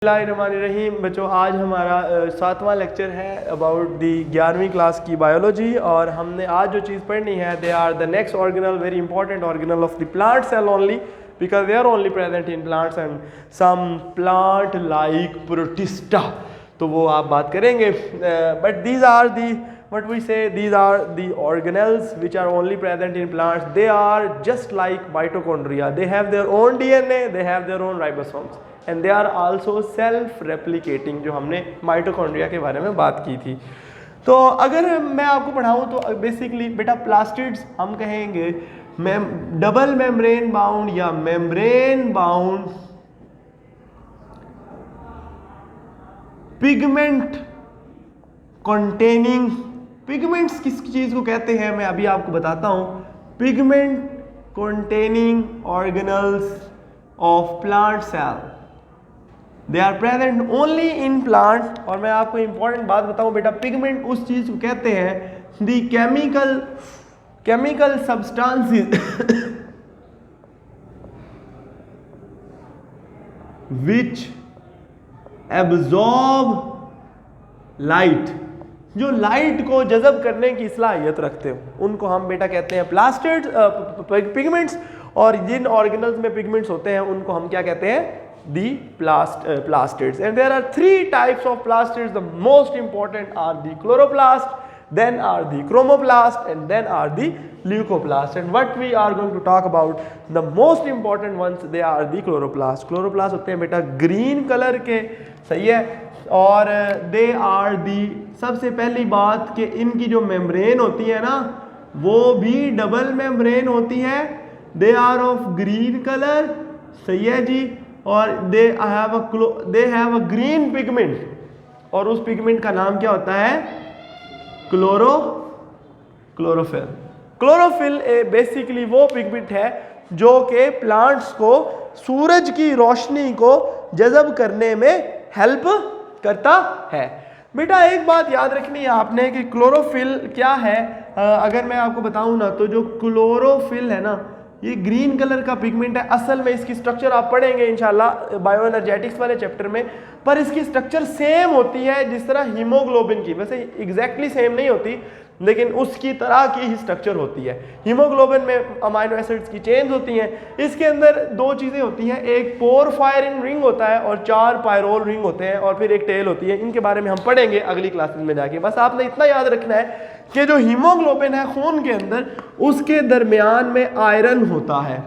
बिस्मिल्लाहिर्रहमानिर्रहीम। बच्चों, आज हमारा 7वां लेक्चर है अबाउट दी 11वीं क्लास की बायोलॉजी और हमने आज जो चीज़ पढ़नी है they are the next organelle, very important organelle of the plant cell only because they are only present in plants and some plant like Protista, तो वो आप बात करेंगे। But these are the what we say, these are the organelles which are only present in plants. They are just like mitochondria. They have their own DNA, they have their own ribosomes and they are also self replicating, जो हमने mitochondria के बारे में बात की थी। तो अगर मैं आपको पढ़ाऊँ तो बेसिकली बेटा प्लास्टिड्स हम कहेंगे डबल मेम्ब्रेन बाउंड या membrane bound pigment containing. Pigments किस चीज को कहते हैं मैं अभी आपको बताता हूं। Pigment containing organelles of plant cell, they are present only in plant. और मैं आपको इंपॉर्टेंट बात बताऊं बेटा, पिगमेंट उस चीज को कहते हैं the chemical substances which absorb light, जो लाइट को जज़ब करने की सलाहियत रखते हो उनको हम बेटा कहते हैं प्लास्टिड पिगमेंट्स। और जिन ऑर्गेनल्स में पिगमेंट्स होते हैं उनको हम क्या कहते हैं, दी plastids. And there are 3 types of plastids. The most important are the chloroplast, then are the chromoplast, and then are the leucoplast. And what we are going to talk about, the most important ones, they are the chloroplast. Chloroplast होते हैं बेटा green colour के, सही है। और they are the, सबसे पहली बात कि इनकी जो मेम्ब्रेन होती है ना वो भी डबल मेम्ब्रेन होती है। They are of green colour, सही है जी। और they have a green pigment, और उस पिगमेंट का नाम क्या होता है, क्लोरोफिल। क्लोरोफिल बेसिकली वो पिगमेंट है जो कि प्लांट्स को सूरज की रोशनी को जज़ब करने में हेल्प करता है। बेटा एक बात याद रखनी है आपने कि क्लोरोफिल क्या है। अगर मैं आपको बताऊं ना तो जो क्लोरोफिल है ना ये ग्रीन कलर का पिगमेंट है। असल में इसकी स्ट्रक्चर आप पढ़ेंगे इंशाल्लाह बायो एनर्जेटिक्स वाले चैप्टर में, पर इसकी स्ट्रक्चर सेम होती है जिस तरह हीमोग्लोबिन की। वैसे एग्जैक्टली सेम नहीं होती लेकिन उसकी तरह की ही स्ट्रक्चर होती है। हीमोग्लोबिन में अमाइनो एसिड्स की चेन्स होती हैं। इसके अंदर 2 चीज़ें होती हैं, एक पोरफायरिन रिंग होता है और 4 पायरोल रिंग होते हैं और फिर एक टेल होती है। इनके बारे में हम पढ़ेंगे अगली क्लासेस में जाके। बस आपने इतना याद रखना है कि जो हीमोग्लोबिन है खून के अंदर, उसके दरमियान में आयरन होता है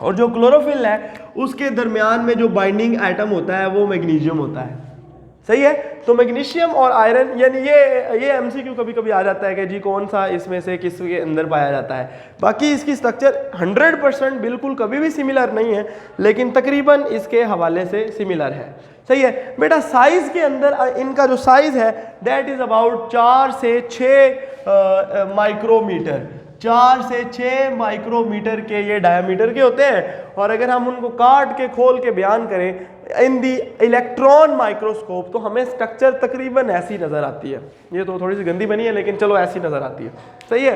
और जो क्लोरोफिल है उसके दरमियान में जो बाइंडिंग एटम होता है वो मैग्नीशियम होता है, सही है। तो मैग्नीशियम और आयरन, यानी ये एमसीक्यू कभी कभी आ जाता है कि जी कौन सा इसमें से किसके अंदर पाया जाता है। बाकी इसकी स्ट्रक्चर 100% बिल्कुल कभी भी सिमिलर नहीं है लेकिन तकरीबन इसके हवाले से सिमिलर है, सही है। बेटा साइज के अंदर इनका जो साइज है दैट इज अबाउट 4 से 6 माइक्रोमीटर। 4 से 6 माइक्रोमीटर के ये डायमीटर के होते हैं। और अगर हम उनको काट के खोल के बयान करें इन दी इलेक्ट्रॉन माइक्रोस्कोप तो हमें स्ट्रक्चर तकरीबन ऐसी नज़र आती है। ये तो थोड़ी सी गंदी बनी है लेकिन चलो ऐसी नज़र आती है, सही है।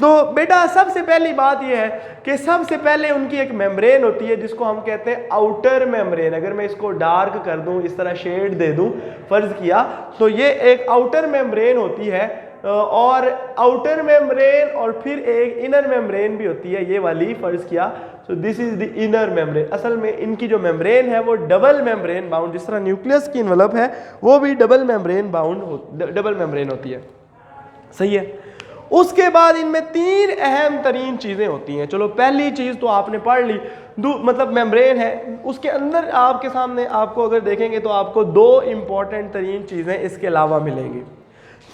तो बेटा सबसे पहली बात यह है कि सबसे पहले उनकी एक मेम्ब्रेन होती है जिसको हम कहते हैं आउटर मेम्ब्रेन। अगर मैं इसको डार्क कर दूं, इस तरह शेड दे दूं, फर्ज किया तो ये एक आउटर मेम्ब्रेन होती है। और आउटर मेम्ब्रेन और फिर एक इनर मेम्ब्रेन भी होती है, ये वाली फर्ज किया। So this is the inner membrane. असल में इनकी जो मेम्ब्रेन है वो डबल मेम्ब्रेन बाउंड, जिस तरह न्यूक्लियस की इन्वेलप है वो भी डबल मेम्ब्रेन होती है, सही है। उसके बाद इनमें 3 अहम तरीन चीज़ें होती हैं। चलो पहली चीज़ तो आपने पढ़ ली, मतलब मेम्ब्रेन है, उसके अंदर आपके सामने आपको अगर देखेंगे तो आपको 2 इंपॉर्टेंट तरीन चीज़ें इसके अलावा मिलेंगी।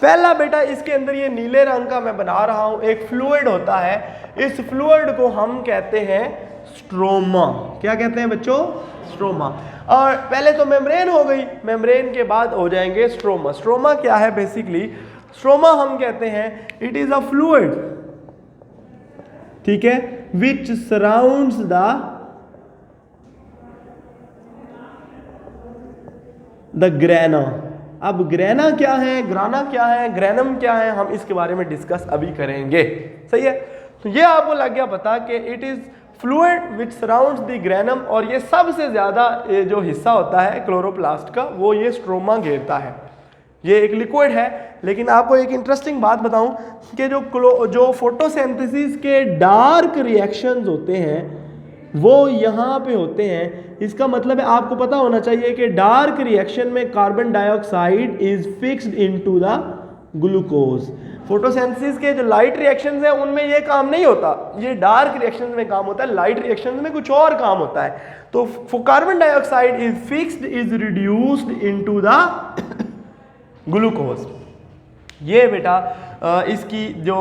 पहला बेटा इसके अंदर ये नीले रंग का मैं बना रहा हूं एक फ्लूइड होता है। इस फ्लूइड को हम कहते हैं स्ट्रोमा। क्या कहते हैं बच्चों, स्ट्रोमा। और पहले तो मेम्ब्रेन हो गई, मेम्ब्रेन के बाद हो जाएंगे स्ट्रोमा। स्ट्रोमा क्या है बेसिकली, स्ट्रोमा हम कहते हैं इट इज अ फ्लूइड, ठीक है, विच सराउंड्स द ग्रेना। अब ग्रेना क्या है, ग्राना क्या है, ग्रेनम क्या है, हम इसके बारे में डिस्कस अभी करेंगे, सही है। तो ये आपको लग गया पता कि it is fluid which surrounds the granum, और ये सबसे ज़्यादा जो हिस्सा होता है क्लोरोप्लास्ट का वो ये स्ट्रोमा घेरता है। ये एक लिक्विड है, लेकिन आपको एक इंटरेस्टिंग बात बताऊं कि जो फोटोसिंथेसिस के डार्क रिएक्शंस होते हैं वो यहाँ पे होते हैं। इसका मतलब है आपको पता होना चाहिए कि डार्क रिएक्शन में carbon dioxide is fixed into the glucose. Photosynthesis के जो लाइट रिएक्शंस हैं उनमें ये काम नहीं होता, ये डार्क रिएक्शंस में काम होता है, लाइट रिएक्शंस में कुछ और काम होता है। तो carbon dioxide is fixed is reduced into the glucose. ये बेटा इसकी जो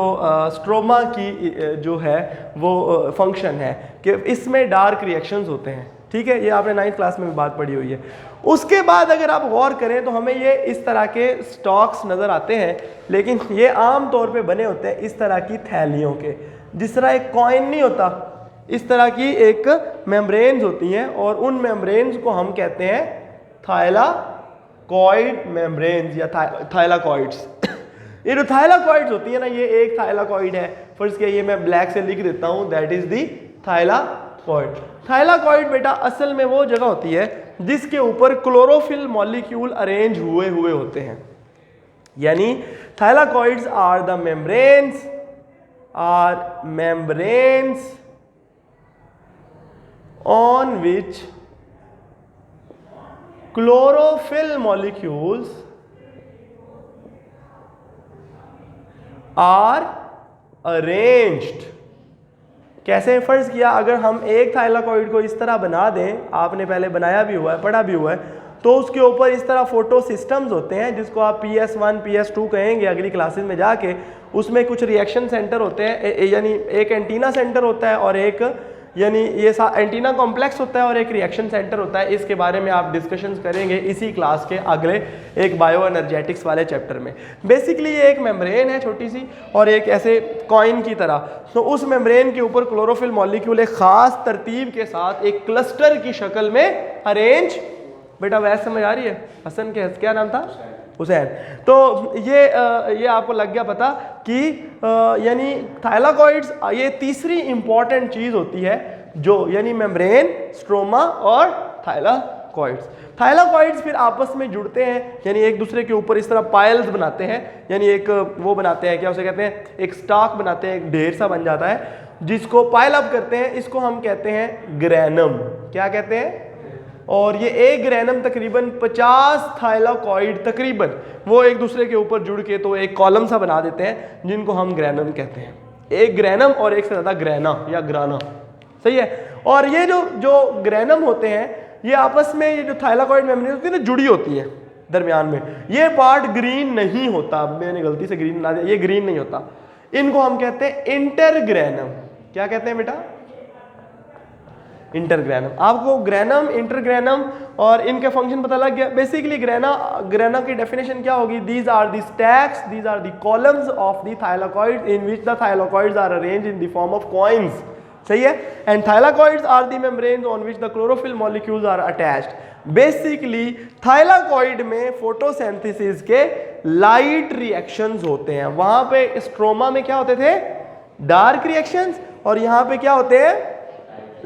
स्ट्रोमा की जो है वो फंक्शन है कि इसमें डार्क रिएक्शंस होते हैं। ठीक है, ये आपने 9th क्लास में भी बात पढ़ी हुई है। उसके बाद अगर आप गौर करें तो हमें ये इस तरह के स्टॉक्स नज़र आते हैं, लेकिन ये आम तौर पे बने होते हैं इस तरह की थैलियों के। जिस तरह एक कॉइन नहीं होता, इस तरह की एक मेम्ब्रेन्स होती हैं और उन मेम्ब्रेन्स को हम कहते हैं थाइलाकॉइड मेम्ब्रेन्स या थाइलाकॉइड्स। ये जो थाइलाकॉइड्स होती है ना, ये एक थाइलाकॉइड है, फर्स्ट के ये मैं ब्लैक से लिख देता हूं, that is the thylakoid. Thylakoid बेटा असल में वो जगह होती है जिसके ऊपर क्लोरोफिल मॉलिक्यूल अरेंज हुए होते हैं। यानी thylakoids are the membranes on which chlorophyll molecules are arranged. कैसे? फर्ज किया अगर हम एक थाइलाकॉइड को इस तरह बना दें, आपने पहले बनाया भी हुआ है, पढ़ा भी हुआ है, तो उसके ऊपर इस तरह फोटो सिस्टम्स होते हैं जिसको आप PS1 PS2 कहेंगे अगली क्लासेस में जाके। उसमें कुछ रिएक्शन सेंटर होते हैं, यानी एक एंटीना सेंटर होता है और एक यानी ये एंटीना कॉम्प्लेक्स होता है और एक रिएक्शन सेंटर होता है। इसके बारे में आप डिस्कशंस करेंगे इसी क्लास के अगले एक बायो एनर्जेटिक्स वाले चैप्टर में। बेसिकली ये एक मेम्ब्रेन है छोटी सी और एक ऐसे कॉइन की तरह। तो उस मेम्ब्रेन के ऊपर क्लोरोफिल मॉलिक्यूल एक खास तरतीब के साथ एक क्लस्टर की शक्ल में अरेंज। बेटा वैसे समझ आ रही है? हसन के क्या नाम था? हुसैन। तो ये आपको लग गया पता कि यानी थाइलाकॉइड्स ये तीसरी इंपॉर्टेंट चीज होती है जो यानी मेम्ब्रेन, स्ट्रोमा और थाइलाकॉइड्स। थाइलाकॉइड्स फिर आपस में जुड़ते हैं, यानी एक दूसरे के ऊपर इस तरह पाइल्स बनाते हैं, यानी एक वो बनाते हैं, क्या उसे कहते हैं, एक स्टॉक बनाते हैं, एक ढेर सा बन जाता है जिसको पाइल अप करते हैं। इसको हम कहते हैं ग्रेनम। क्या कहते हैं? और ये एक ग्रेनम तकरीबन 50 थाइलाकॉइड तकरीबन वो एक दूसरे के ऊपर जुड़ के तो एक कॉलम सा बना देते हैं जिनको हम ग्रेनम कहते हैं। एक ग्रेनम और एक से ज़्यादा ग्रेना या ग्राना, सही है। और ये जो ग्रेनम होते हैं ये आपस में, ये जो थाइलाकॉइड मेम्ब्रेन होती है ना, जुड़ी होती है दरमियान में। ये पार्ट ग्रीन नहीं होता, मैंने गलती से ग्रीन बना दिया, ये ग्रीन नहीं होता। इनको हम कहते हैं इंटरग्रेनम। क्या कहते हैं बेटा? इंटरग्रेनम। आपको ग्रेनम, इंटरग्रेनम और इनके फंक्शन पता लग गया। बेसिकली ग्रेना की डेफिनेशन क्या होगी? These are the stacks, these are the columns of the thylakoid in which the thylakoids are arranged in the form of coins, सही है। And thylakoids are the membranes on which the chlorophyll molecules are attached. Basically thylakoid में photosynthesis के light reactions होते हैं। वहां पे stroma में क्या होते थे? डार्क रिएक्शंस, और यहां पे क्या होते हैं?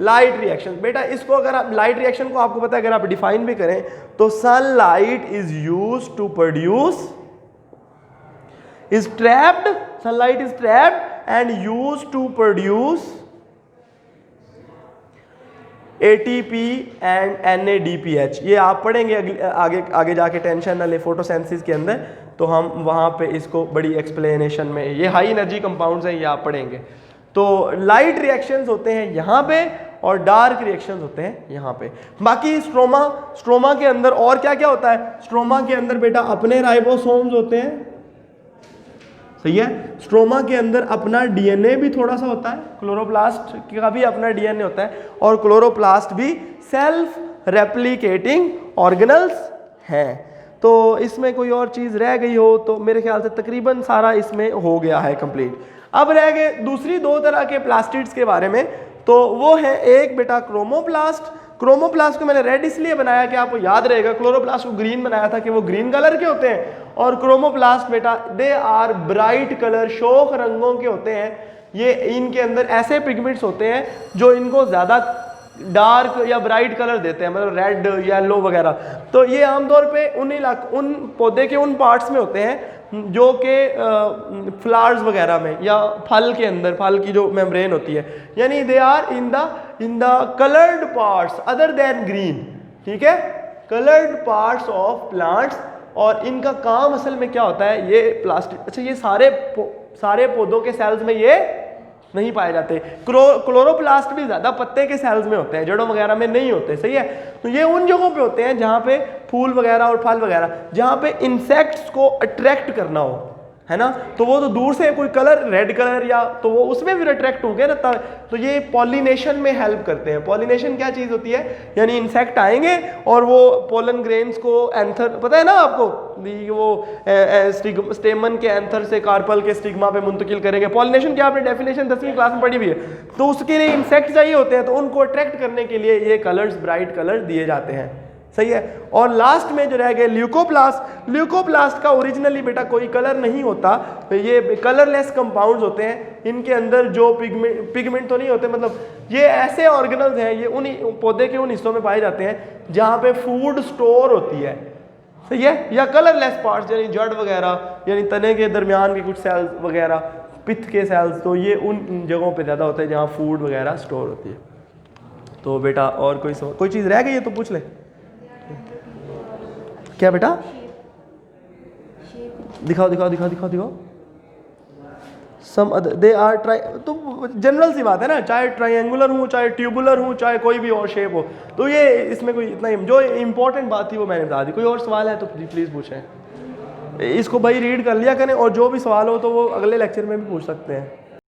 Light reaction. बेटा इसको अगर आप लाइट रिएक्शन को आपको पता है, अगर आप डिफाइन भी करें तो sunlight is used to produce, is trapped, sunlight is trapped and used to produce ATP and NADPH। ये आप पढ़ेंगे आगे जाके, टेंशन ना ले, फोटोसिंथेसिस के अंदर तो हम वहां पे इसको बड़ी एक्सप्लेनेशन में, ये हाई एनर्जी कंपाउंड्स हैं, ये आप पढ़ेंगे। तो लाइट रिएक्शंस होते हैं यहाँ पे और डार्क रिएक्शंस होते हैं यहाँ पे। बाकी स्ट्रोमा के अंदर और क्या क्या होता है? स्ट्रोमा के अंदर बेटा अपने राइबोसोम्स होते हैं, सही है। स्ट्रोमा के अंदर अपना DNA भी थोड़ा सा होता है, क्लोरोप्लास्ट का भी अपना DNA होता है, और क्लोरोप्लास्ट भी सेल्फ रेप्लिकेटिंग ऑर्गेनल्स हैं। तो इसमें कोई और चीज़ रह गई हो तो मेरे ख्याल से तकरीबन सारा इसमें हो गया है कंप्लीट। अब रह गए दूसरी दो तरह के प्लास्टिड्स के बारे में, तो वो है एक बेटा क्रोमोप्लास्ट। क्रोमोप्लास्ट को मैंने रेड इसलिए बनाया कि आपको याद रहेगा, क्लोरोप्लास्ट को ग्रीन बनाया था कि वो ग्रीन कलर के होते हैं, और क्रोमोप्लास्ट बेटा दे आर ब्राइट कलर, शोक रंगों के होते हैं। ये इनके अंदर ऐसे पिगमेंट्स होते हैं जो इनको ज़्यादा डार्क या ब्राइट कलर देते हैं, मतलब रेड, येलो वगैरह। तो ये आमतौर पे उन पौधे के उन पार्ट्स में होते हैं जो कि फ्लावर्स वगैरह में या फल के अंदर, फल की जो मेम्ब्रेन होती है, यानी they are in the coloured parts other than green, ठीक है, कलर्ड पार्ट्स ऑफ प्लांट्स। और इनका काम असल में क्या होता है, ये प्लास्टिक, अच्छा ये सारे पौधों के सेल्स में ये नहीं पाए जाते। क्लोरोप्लास्ट भी ज़्यादा पत्ते के सेल्स में होते हैं, जड़ों वगैरह में नहीं होते, सही है। तो ये उन जगहों पे होते हैं जहाँ पे फूल वगैरह और फल वगैरह, जहाँ पे इंसेक्ट्स को अट्रैक्ट करना हो, है ना, तो वो तो दूर से कोई कलर, रेड कलर या तो वो उसमें भी अट्रैक्ट हो गया ना तब, तो ये पॉलिनेशन में हेल्प करते हैं। पॉलिनेशन क्या चीज़ होती है, यानी इंसेक्ट आएंगे और वो पोलन ग्रेन्स को एंथर, पता है ना आपको, वो स्टेमन के एंथर से कार्पल के स्टिग्मा पे मुंतकिल करेंगे। पॉलिनेशन क्या आपने डेफिनेशन 10वीं क्लास में पढ़ी हुई है। तो उसके लिए इंसेक्ट चाहिए होते हैं, तो उनको अट्रैक्ट करने के लिए ये कलर्स, ब्राइट कलर दिए जाते हैं, सही है। और लास्ट में जो रह गए ल्यूकोप्लास्ट। ल्यूकोप्लास्ट का ओरिजिनली बेटा कोई कलर नहीं होता, तो ये कलरलेस कंपाउंड्स होते हैं। इनके अंदर जो पिगमेंट तो नहीं होते, मतलब ये ऐसे ऑर्गेनल्स हैं, ये उन पौधे के उन हिस्सों में पाए जाते हैं जहाँ पे फूड स्टोर होती है, सही है, या कलरलेस पार्ट्स यानी जड़ वगैरह, यानी तने के दरमियान के कुछ सेल्स वगैरह, पित्त के सेल्स, तो ये उन जगहों पे ज़्यादा होता है जहाँ फूड वगैरह स्टोर होती है। तो बेटा और कोई चीज़ रह गई है तो पूछ ले। क्या बेटा, दिखाओ। Some other they are try, तो जनरल सी बात है ना, चाहे ट्रायंगुलर हूँ, चाहे ट्यूबुलर हूँ, चाहे कोई भी और शेप हो, तो ये इसमें कोई इतना, जो इंपॉर्टेंट बात थी वो मैंने बता दी। कोई और सवाल है तो प्लीज़ पूछें, इसको भाई रीड कर लिया करें, और जो भी सवाल हो तो वो अगले लेक्चर में भी पूछ सकते हैं।